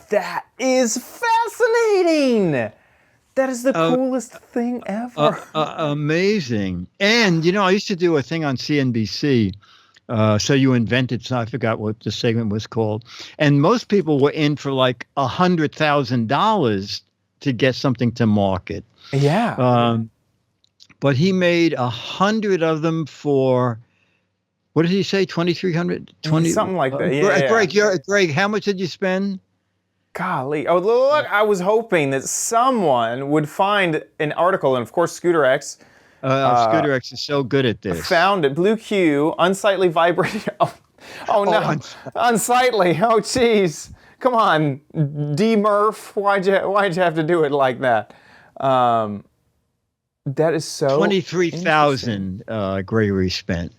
that is fascinating. That is the coolest thing ever. Amazing. And, I used to do a thing on CNBC. So you invented, so I forgot what the segment was called. And most people were in for like $100,000 to get something to market. Yeah. But he made 100 of them for, what did he say? 2,300? Something like that. Yeah. Greg, how much did you spend? Golly. Oh, look, I was hoping that someone would find an article, and of course, Scooter X Scooter X is so good at this. found it. Blue Q, unsightly vibrating. Oh no. Unsightly. Oh, jeez. Come on, D. Murph. Why'd you have to do it like that? That is so 23,000 Gregory spent.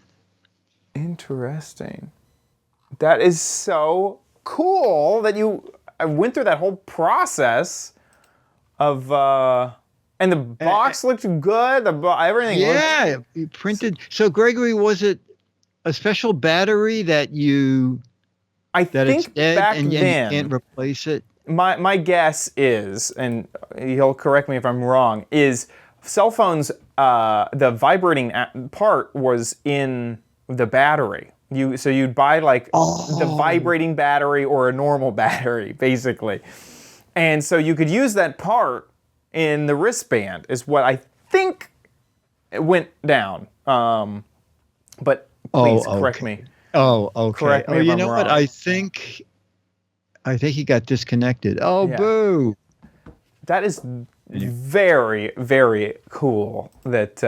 interesting. That is so cool that I went through that whole process of and the box looked good. Everything. Yeah, you printed. So Gregory, was it a special battery that I that think it's dead back and you then, can't replace it? my guess is, and he'll correct me if I'm wrong, is cell phones. The vibrating part was in the battery. So you'd buy like the vibrating battery or a normal battery, basically. And so you could use that part in the wristband, is what I think went down. But please correct me. Oh, okay. Correct me if you I'm know what? wrong. I think he got disconnected. Oh, Yeah. boo. That is very, very cool. That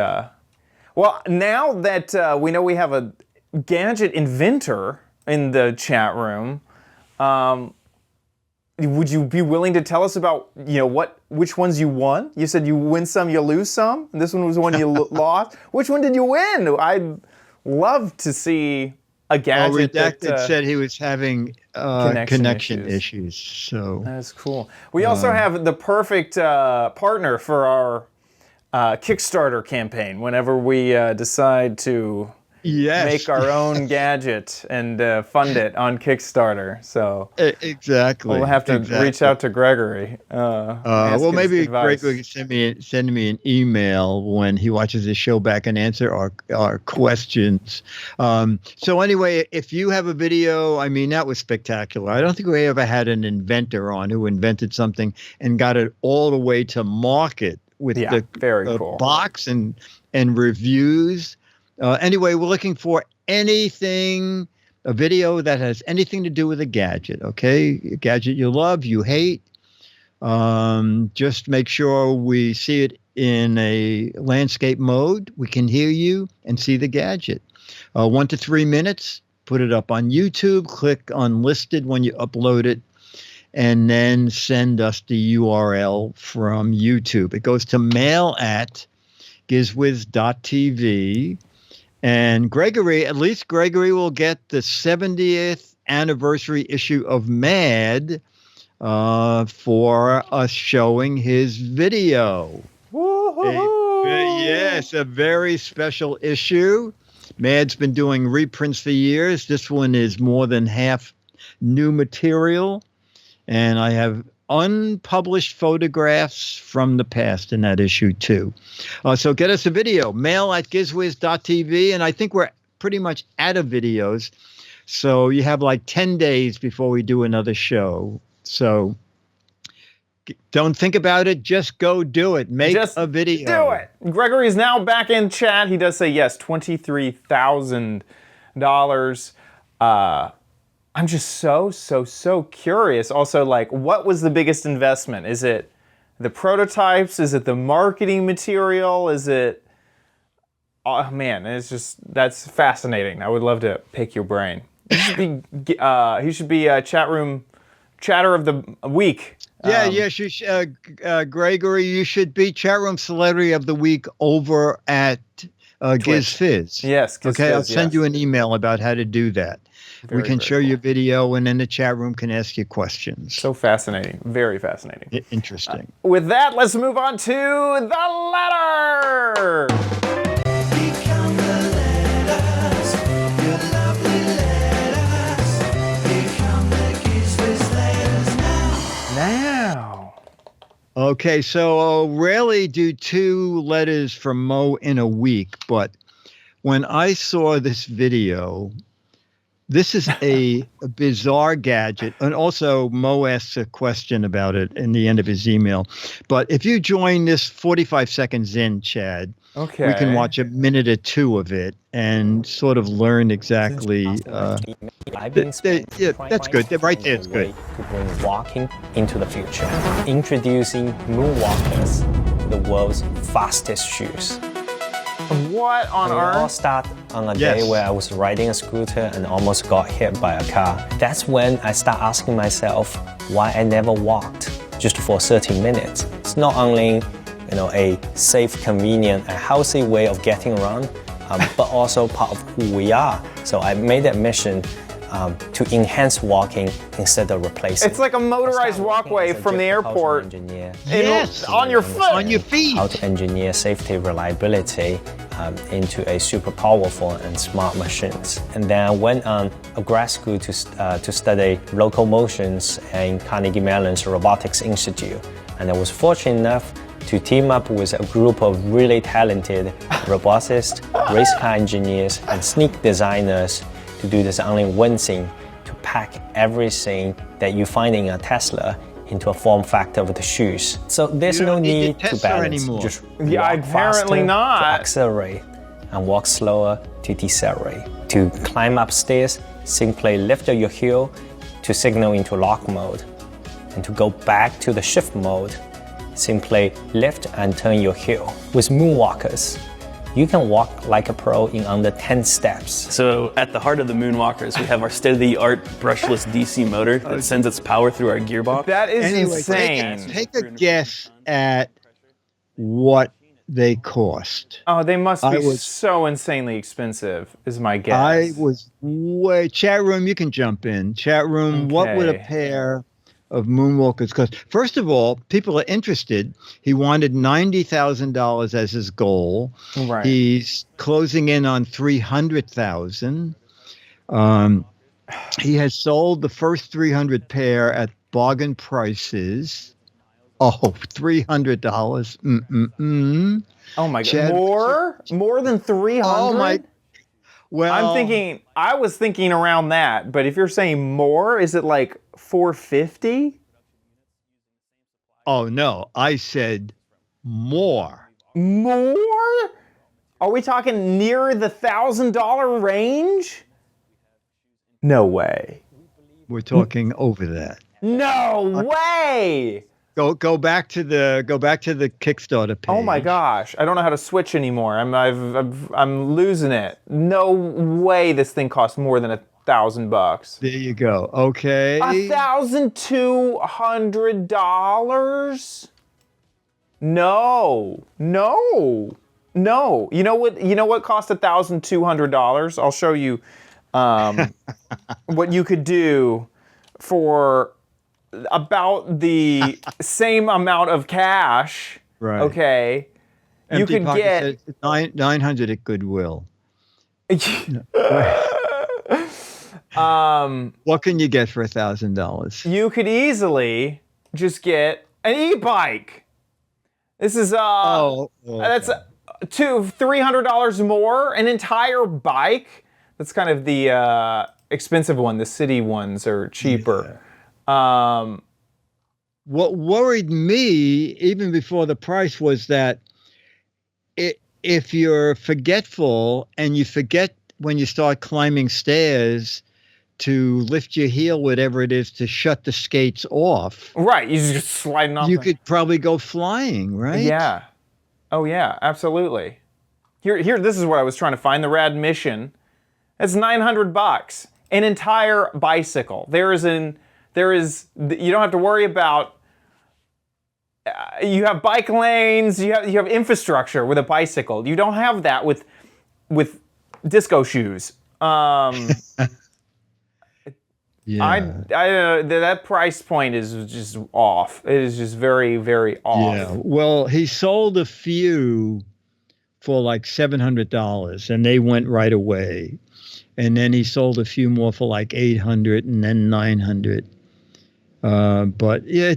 well, now that we know we have a gadget inventor in the chat room, would you be willing to tell us about which ones you won? You said you win some, you lose some. And this one was the one you lost. Which one did you win? I'd love to see a gadget Redacted said he was having connection issues. So that's cool. We also have the perfect partner for our Kickstarter campaign whenever we decide to make our own gadget and fund it on Kickstarter. So exactly. we'll have to reach out to Gregory. Well, maybe Gregory can send me an email when he watches the show back and answer our questions. So anyway, if you have a video, I mean, that was spectacular. I don't think we ever had an inventor on who invented something and got it all the way to market with the very cool box and reviews. Anyway, we're looking for a video that has anything to do with a gadget, okay? A gadget you love, you hate. Just make sure we see it in a landscape mode. We can hear you and see the gadget. 1 to 3 minutes, put it up on YouTube, click on listed when you upload it, and then send us the URL from YouTube. It goes to mail@gizwiz.tv. And at least Gregory will get the 70th anniversary issue of Mad for us showing his video. Yes, a very special issue. Mad's been doing reprints for years. This one is more than half new material. And I have unpublished photographs from the past in that issue too. So get us a video, mail@gizwiz.tv. And I think we're pretty much out of videos. So you have like 10 days before we do another show. So don't think about it. Just go do it. Make a video. Do it. Gregory is now back in chat. He does say yes, $23,000. I'm just so curious. Also, like, what was the biggest investment? Is it the prototypes? Is it the marketing material? Is it... Oh, man, that's fascinating. I would love to pick your brain. He should be chat room chatter of the week. Yes, Gregory, you should be chat room celebrity of the week over at Giz Wiz. Yes, Giz okay, Wiz, I'll send you an email about how to do that. We can show you video, and then the chat room can ask you questions. So fascinating. Very fascinating. Interesting. With that, let's move on to the letter. Become the letters, your lovely letters. Become the Giz Wiz letters now. Okay, so I'll rarely do 2 letters from Mo in a week, but when I saw this video, this is a bizarre gadget. And also, Mo asks a question about it in the end of his email. But if you join this 45 seconds in, Chad, we can watch a minute or 2 of it and sort of learn exactly. Yeah, that's good. Right there, it's good. To bring walking into the future. Introducing Moonwalkers, the world's fastest shoes. What on It all earth? started on a day where I was riding a scooter and almost got hit by a car. That's when I start asking myself why I never walked just for 30 minutes. It's not only a safe, convenient, and healthy way of getting around, but also part of who we are. So I made that mission to enhance walking instead of replacing. It's like a motorized walkway from the airport. Engineer. Yes, on your foot. On your feet. How to engineer safety, reliability into a super powerful and smart machines. And then I went on a grad school to study locomotions in Carnegie Mellon's Robotics Institute. And I was fortunate enough to team up with a group of really talented roboticists, race car engineers, and sneak designers to do this only one thing, to pack everything that you find in a Tesla into a form factor of the shoes. So there's no need to balance. Anymore. Just Yeah, walk apparently faster not. to accelerate and walk slower to decelerate. To climb upstairs, simply lift your heel to signal into lock mode. And to go back to the shift mode, simply lift and turn your heel. With Moonwalkers, you can walk like a pro in under 10 steps. So at the heart of the Moonwalkers, we have our state-of-the-art brushless DC motor that sends its power through our gearbox. That is Anyway, insane. take a guess at what they cost. Oh, they must be I was- so insanely expensive, is my guess. I was way. Chat room, you can jump in. Chat room, what would a Okay. pair of Moonwalkers cost? First of all, people are interested. He wanted $90,000 as his goal. Right. He's closing in on 300,000. He has sold the first 300 pair at bargain prices. Oh, $300. Oh my Chad- god. More than 300? Oh my. Well, I was thinking around that, but if you're saying more, is it like 450? Oh no, I said more. More? Are we talking near the $1,000 range? No way. We're talking over that. No way! Go back to the Kickstarter page. Oh my gosh, I don't know how to switch anymore. I'm losing it. No way this thing costs more than $1,000. There you go. Okay. $1,200? No. You know what cost $1,200? I'll show you what you could do for about the same amount of cash. Right. Okay. Empty you could pocket get says 900 at Goodwill. What can you get for $1,000? You could easily just get an e-bike. This is that's $300 more, an entire bike. That's kind of the expensive one. The city ones are cheaper. What worried me even before the price was that if you're forgetful and you forget when you start climbing stairs to lift your heel, whatever it is, to shut the skates off, Right, you're just sliding off. you could probably go flying, right? Yeah. Oh yeah, absolutely. Here. This is what I was trying to find. The Rad Mission. It's $900. An entire bicycle. You don't have to worry about. You have bike lanes. You have infrastructure with a bicycle. You don't have that with disco shoes. Yeah. That price point is just off. It is just very, very off. Yeah. Well, he sold a few for like $700, and they went right away. And then he sold a few more for like $800, and then $900. But yeah,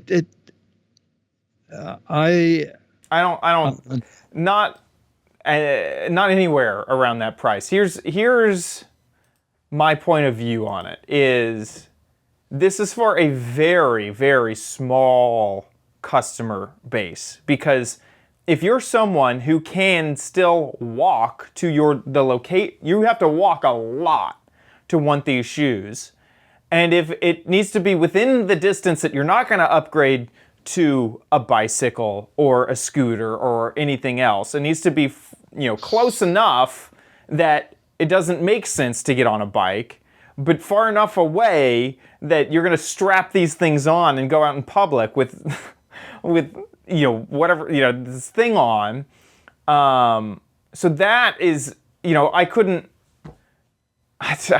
not anywhere around that price. Here's my point of view on it. This is for a very, very small customer base, because if you're someone who can still walk to the locate, you have to walk a lot to want these shoes. And if it needs to be within the distance that you're not going to upgrade to a bicycle or a scooter or anything else, it needs to be, close enough that it doesn't make sense to get on a bike, but far enough away that you're going to strap these things on and go out in public with whatever, this thing on. So that is, I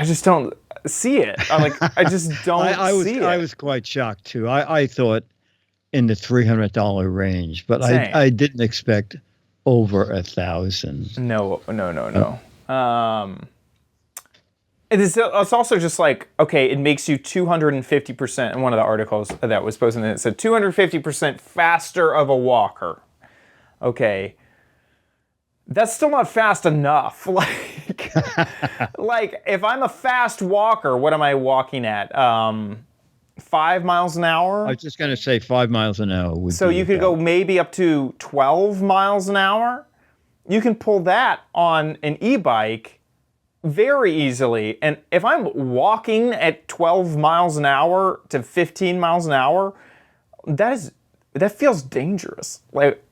just don't see it. I just don't see it. I was quite shocked too. I thought in the $300 range, but Same. I didn't expect over $1,000. No. It's also just like, okay, it makes you 250%, in one of the articles that was posted, it said 250% faster of a walker. Okay. That's still not fast enough. Like if I'm a fast walker, what am I walking at? 5 miles an hour? I was just going to say 5 miles an hour. So you could go maybe up to 12 miles an hour. You can pull that on an e-bike very easily. And if I'm walking at 12 miles an hour to 15 miles an hour, that feels dangerous. Like,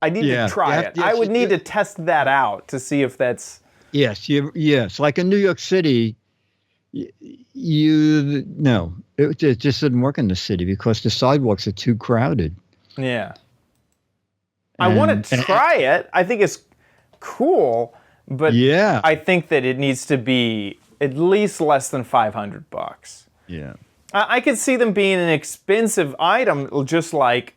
I need to try it. I would need to test that out to see if that's... Yes. Like in New York City, it just didn't work in the city because the sidewalks are too crowded. Yeah. I want to try it. I think it's cool, but I think that it needs to be at least less than $500. Yeah. I could see them being an expensive item, just like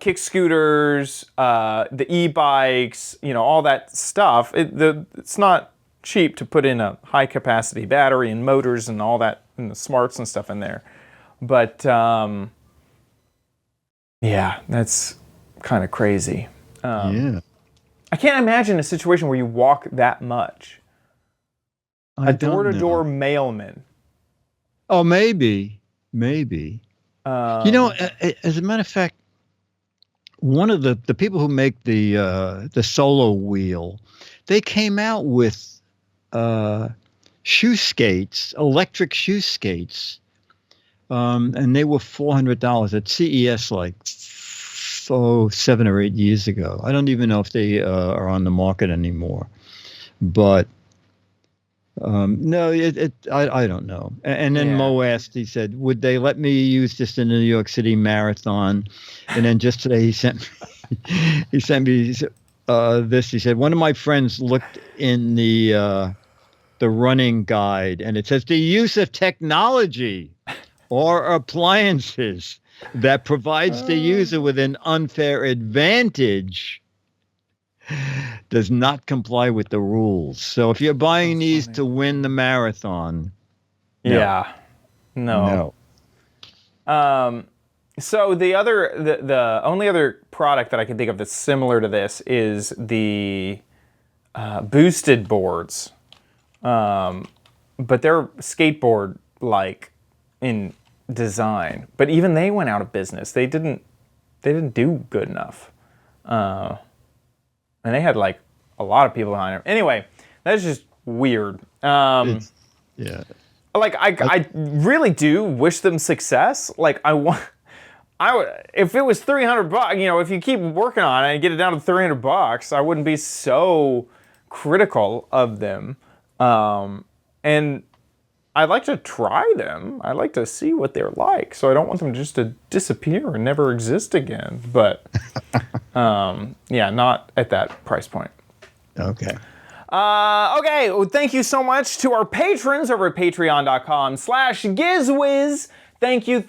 kick scooters, the e-bikes, all that stuff. It's not cheap to put in a high capacity battery and motors and all that, and the smarts and stuff in there. But that's kind of crazy. I can't imagine a situation where you walk that much. A door-to-door mailman. Oh, maybe. As a matter of fact, one of the people who make the Solo Wheel, they came out with shoe skates, electric shoe skates, and they were $400 at CES like 7 or 8 years ago. I don't even know if they are on the market anymore, but no, I don't know. And then Mo asked, he said, would they let me use this in the New York City Marathon? And then just today he sent me this. He said, one of my friends looked in the running guide, and it says the use of technology or appliances that provides the user with an unfair advantage does not comply with the rules. So if you're buying these to win the marathon, no. So the only other product that I can think of that's similar to this is the boosted boards, but they're skateboard-like in design. But even they went out of business. They didn't do good enough. And they had like a lot of people behind them. Anyway, that's just weird. like I really do wish them success. Like I would, if it was $300, you know, if you keep working on it and get it down to $300, I wouldn't be so critical of them. And I'd like to try them. I'd like to see what they're like. So I don't want them just to disappear and never exist again. But yeah, not at that price point. Okay. Okay, well, thank you so much to our patrons over at patreon.com/GizWiz. Thank you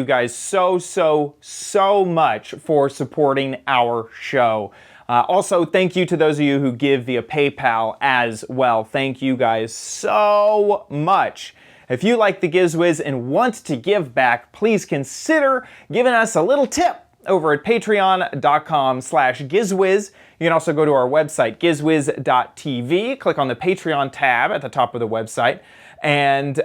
guys so much for supporting our show. Also, thank you to those of you who give via PayPal as well. Thank you guys so much. If you like the Giz Wiz and want to give back, please consider giving us a little tip over at patreon.com/GizWiz. You can also go to our website, gizwiz.tv, click on the Patreon tab at the top of the website, and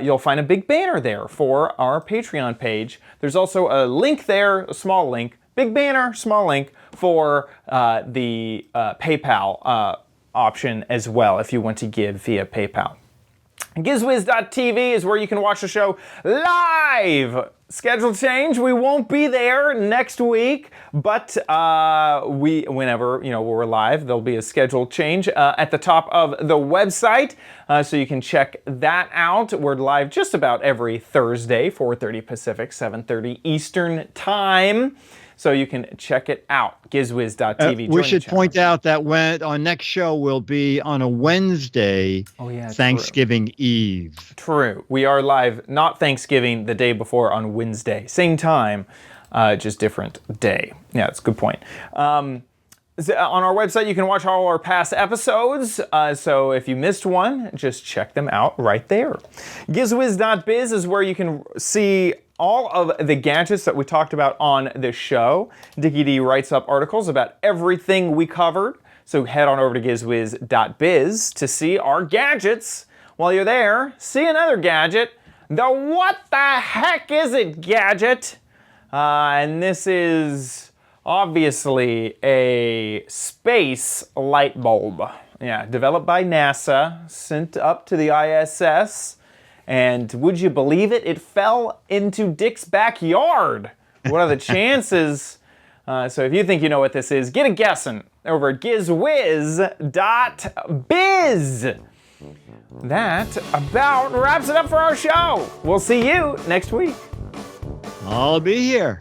you'll find a big banner there for our Patreon page. There's also a link there, a small link, big banner, small link, for the PayPal option as well, if you want to give via PayPal. Gizwiz.tv is where you can watch the show live. Schedule change, we won't be there next week, but whenever we're live, there'll be a schedule change at the top of the website, so you can check that out. We're live just about every Thursday, 4:30 Pacific, 7:30 Eastern Time. So you can check it out, gizwiz.tv. We should point out that our next show will be on a Wednesday, Thanksgiving Eve. True. We are live, not Thanksgiving, the day before on Wednesday. Same time, just different day. Yeah, that's a good point. On our website, you can watch all our past episodes. So if you missed one, just check them out right there. Gizwiz.biz is where you can see all of the gadgets that we talked about on this show. Dickie D writes up articles about everything we covered. So head on over to gizwiz.biz to see our gadgets. While you're there, see another gadget. The what the heck is it gadget? And this is obviously a space light bulb. Yeah, developed by NASA, sent up to the ISS. And would you believe it? It fell into Dick's backyard. What are the chances? So if you think you know what this is, get a guessing over at gizwiz.biz. That about wraps it up for our show. We'll see you next week. I'll be here.